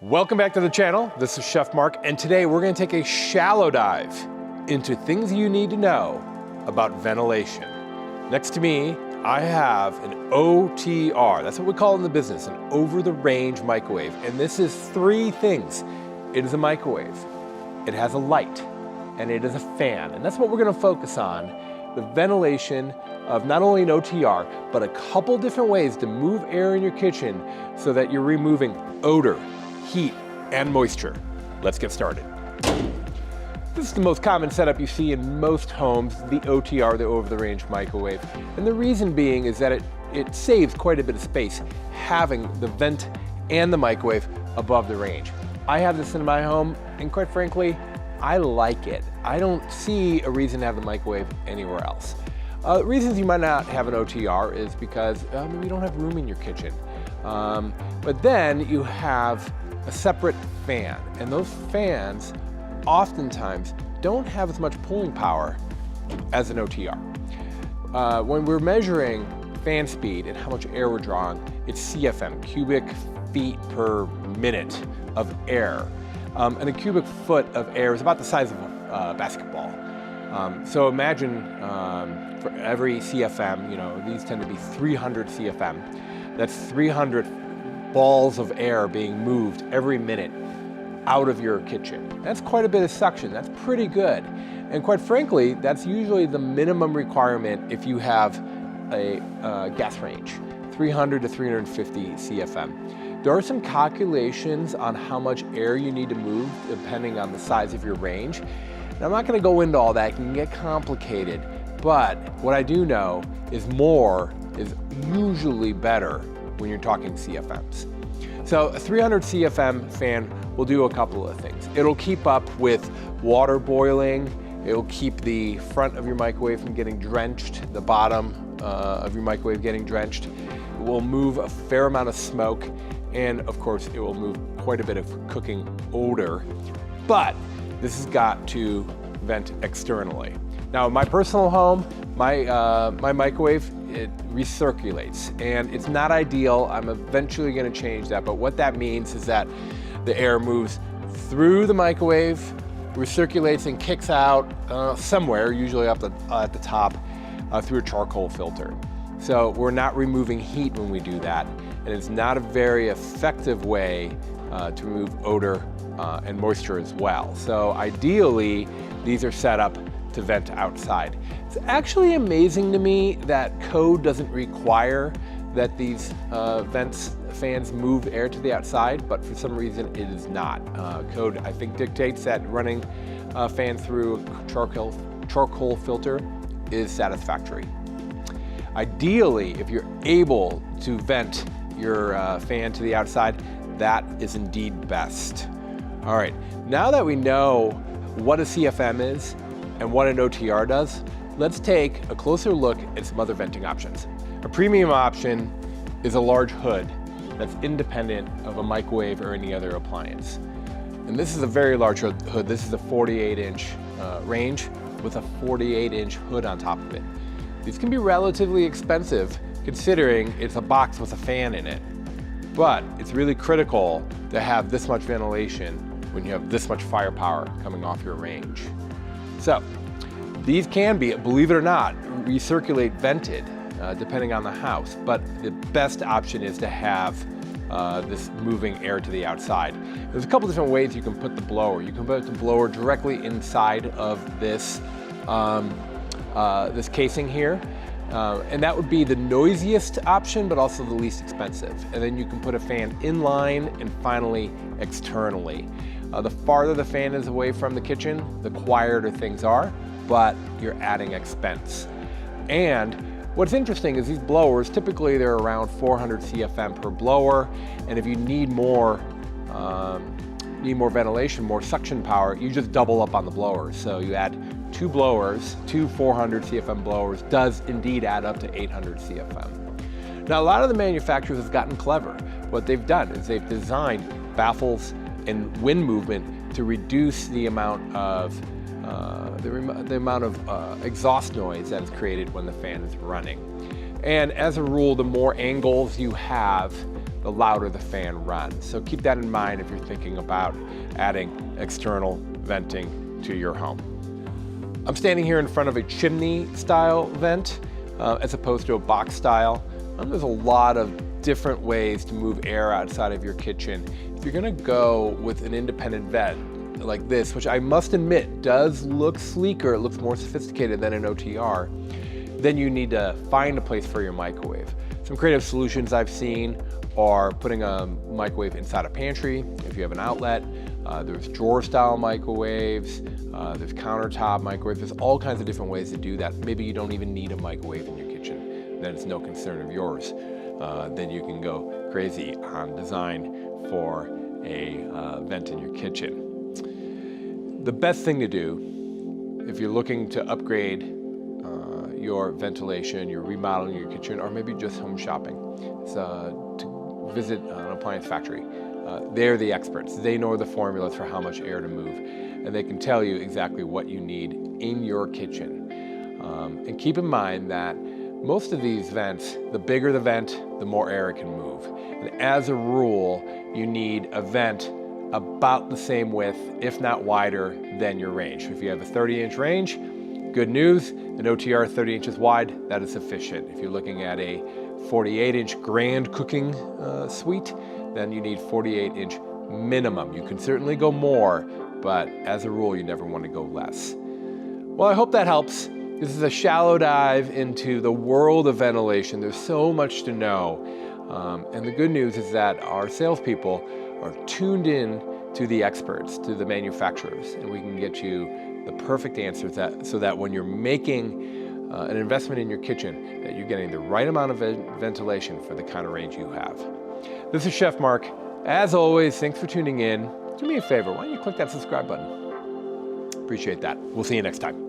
Welcome back to the channel. This is Chef Mark, and today we're going to take a shallow dive into things you need to know about ventilation. Next to me, I have an OTR. That's what we call it in the business, an over-the-range microwave. And this is three things. It is a microwave, it has a light, and it is a fan. And that's what we're going to focus on, the ventilation of not only an OTR, but a couple different ways to move air in your kitchen so that you're removing odor, heat, and moisture. Let's get started. This is the most common setup you see in most homes, the OTR, the over-the-range microwave. And the reason being is that it saves quite a bit of space having the vent and the microwave above the range. I have this in my home, and quite frankly, I like it. I don't see a reason to have the microwave anywhere else. Reasons you might not have an OTR is because maybe you don't have room in your kitchen. But then you have a separate fan, and those fans oftentimes don't have as much pulling power as an OTR. When we're measuring fan speed and how much air we're drawing, it's CFM, cubic feet per minute of air. And a cubic foot of air is about the size of a basketball. So imagine for every CFM, these tend to be 300 CFM. That's 300 balls of air being moved every minute out of your kitchen. That's quite a bit of suction. That's pretty good. And quite frankly, that's usually the minimum requirement if you have a gas range, 300 to 350 CFM. There are some calculations on how much air you need to move depending on the size of your range. And I'm not going to go into all that. It can get complicated. But what I do know is more is usually better when you're talking CFMs. So a 300 CFM fan will do a couple of things. It'll keep up with water boiling. It'll keep the front of your microwave from getting drenched, the bottom of your microwave getting drenched. It will move a fair amount of smoke, and of course it will move quite a bit of cooking odor. But this has got to vent externally. Now in my personal home, my microwave, it recirculates, and it's not ideal. I'm eventually going to change that, but what that means is that the air moves through the microwave, recirculates and kicks out somewhere, usually up at the top, through a charcoal filter. So we're not removing heat when we do that, and it's not a very effective way to remove odor and moisture as well. So ideally, these are set up to vent outside. It's actually amazing to me that code doesn't require that these fans move air to the outside, but for some reason it is not. Code, I think, dictates that running a fan through a charcoal filter is satisfactory. Ideally, if you're able to vent your fan to the outside, that is indeed best. All right, now that we know what a CFM is and what an OTR does, let's take a closer look at some other venting options. A premium option is a large hood that's independent of a microwave or any other appliance. And this is a very large hood. This is a 48-inch range with a 48-inch hood on top of it. These can be relatively expensive considering it's a box with a fan in it. But it's really critical to have this much ventilation when you have this much firepower coming off your range. So these can be, believe it or not, recirculate vented depending on the house, but the best option is to have this moving air to the outside. There's a couple different ways you can put the blower. You can put the blower directly inside of this, this casing here, and that would be the noisiest option, but also the least expensive. And then you can put a fan inline and finally externally. The farther the fan is away from the kitchen, the quieter things are, but you're adding expense. And what's interesting is these blowers, typically they're around 400 CFM per blower, and if you need more ventilation, more suction power, you just double up on the blowers. So you add two blowers, two 400 CFM blowers, does indeed add up to 800 CFM. Now a lot of the manufacturers have gotten clever. What they've done is they've designed baffles and wind movement to reduce the amount of exhaust noise that is created when the fan is running. And as a rule, the more angles you have the louder the fan runs. So keep that in mind if you're thinking about adding external venting to your home. I'm standing here in front of a chimney style vent as opposed to a box style. There's a lot of different ways to move air outside of your kitchen. If you're gonna go with an independent vent like this, which I must admit does look sleeker, it looks more sophisticated than an OTR, then you need to find a place for your microwave. Some creative solutions I've seen are putting a microwave inside a pantry if you have an outlet. There's drawer style microwaves, there's countertop microwaves, there's all kinds of different ways to do that. Maybe you don't even need a microwave in your kitchen, then it's no concern of yours. Then you can go crazy on design for a vent in your kitchen. The best thing to do if you're looking to upgrade your ventilation, you're remodeling your kitchen, or maybe just home shopping, is to visit an appliance factory. They're the experts. They know the formulas for how much air to move, and they can tell you exactly what you need in your kitchen. And keep in mind that most of these vents, the bigger the vent, the more air it can move. And as a rule, you need a vent about the same width, if not wider, than your range. If you have a 30-inch range, good news, an OTR 30 inches wide, that is sufficient. If you're looking at a 48-inch grand cooking suite, then you need 48-inch minimum. You can certainly go more, but as a rule, you never want to go less. Well, I hope that helps. This is a shallow dive into the world of ventilation. There's so much to know. And the good news is that our salespeople are tuned in to the experts, to the manufacturers, and we can get you the perfect answers so that when you're making an investment in your kitchen, that you're getting the right amount of ventilation for the kind of range you have. This is Chef Mark. As always, thanks for tuning in. Do me a favor, why don't you click that subscribe button? Appreciate that. We'll see you next time.